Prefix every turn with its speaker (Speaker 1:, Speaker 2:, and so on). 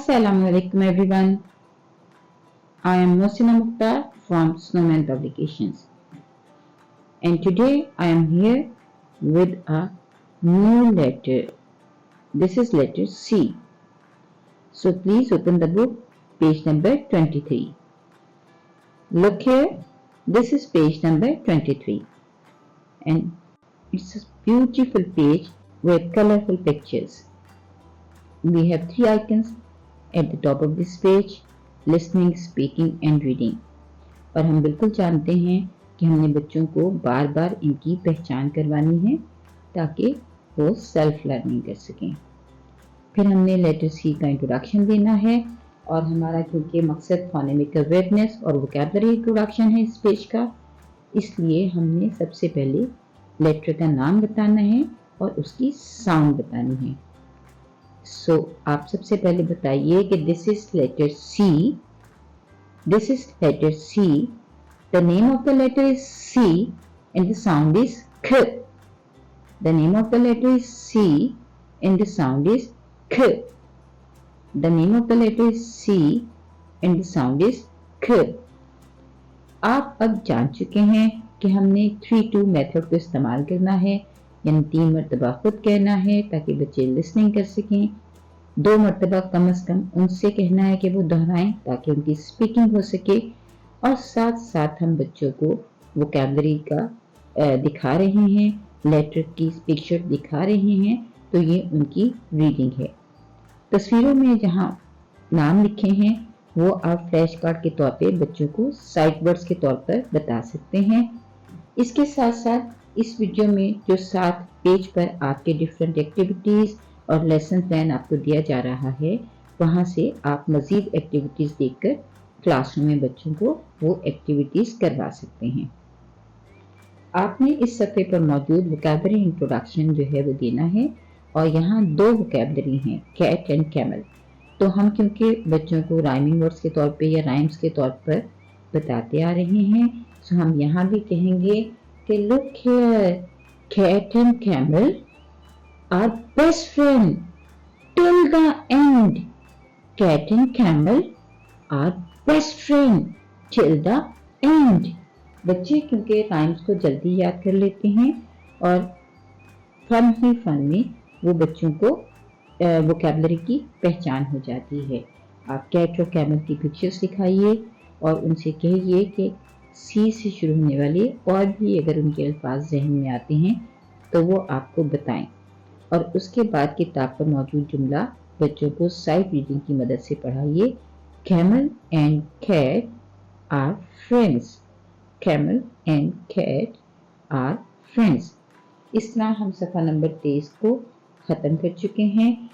Speaker 1: Assalamualaikum everyone. I am Mohsina Mukhtar from Snowman Publications, and today I am here with a new letter. This is letter C. So please open the book, page number 23. Look here, this is page number 23, and it's a beautiful page with colorful pictures. We have 3 icons at the top of this page: listening, speaking and reading. और हम बिल्कुल जानते हैं कि हमने बच्चों को बार बार इनकी पहचान करवानी है ताकि वो सेल्फ लर्निंग कर सकें। फिर हमने लेटर सी का इंट्रोडक्शन देना है, और हमारा क्योंकि मकसद फोनेमिक अवेयरनेस और वोकैबुलरी इंट्रोडक्शन है इस पेज का, इसलिए हमने सबसे पहले लेटर का नाम बताना है और उसकी साउंड बतानी है। सो आप सबसे पहले बताइए कि this is letter C. This is letter C. The name of the letter is C and the sound is K. The name of the letter is C and the sound is K. The name of the letter is C and the sound is K. आप अब जान चुके हैं कि हमने 3-2 method को इस्तेमाल करना है, यानी 3 मरतबा खुद कहना है ताकि बच्चे लिसनिंग कर सकें, 2 मरतबा कम से कम उनसे कहना है कि वो दोहराएं ताकि उनकी स्पीकिंग हो सके, और साथ साथ हम बच्चों को वोकैबुलरी का दिखा रहे हैं, लेटर की पिक्चर दिखा रहे हैं, तो ये उनकी रीडिंग है। तस्वीरों में जहाँ नाम लिखे हैं वो आप फ्लैश कार्ड के तौर पे बच्चों को साइट वर्ड्स के तौर पर बता सकते हैं। इसके साथ साथ इस वीडियो में जो 7 पेज पर आपके डिफरेंट एक्टिविटीज़ और लेसन प्लान आपको दिया जा रहा है, वहाँ से आप मज़ीद एक्टिविटीज़ देखकर क्लासरूम में बच्चों को वो एक्टिविटीज़ करवा सकते हैं। आपने इस सफ़े पर मौजूद वोकैबुलरी इंट्रोडक्शन जो है वो देना है, और यहाँ 2 वोकैबुलरी हैं, कैट एंड कैमल। तो हम क्योंकि बच्चों को राइमिंग वर्ड्स के तौर पे या राइम्स के तौर पर बताते आ रहे हैं, तो हम यहाँ भी कहेंगे कि look here, cat and camel are best friend till the end. Cat and camel are best friend till the end. बच्चे क्योंकि राइम्स को जल्दी याद कर लेते हैं, और फन ही फन में वो बच्चों को वोकैबुलरी की पहचान हो जाती है। आप कैट और कैमल की पिक्चर्स दिखाइए और उनसे कहिए कि सी से शुरू होने वाले और भी अगर उनके अल्फाज जहन में आते हैं तो वो आपको बताएं, और उसके बाद किताब पर मौजूद जुमला बच्चों को साइट रीडिंग की मदद से पढ़ाइए। Camel and cat are friends, camel and cat are friends. इस तरह हम सफ़ा नंबर 23 को ख़त्म कर चुके हैं,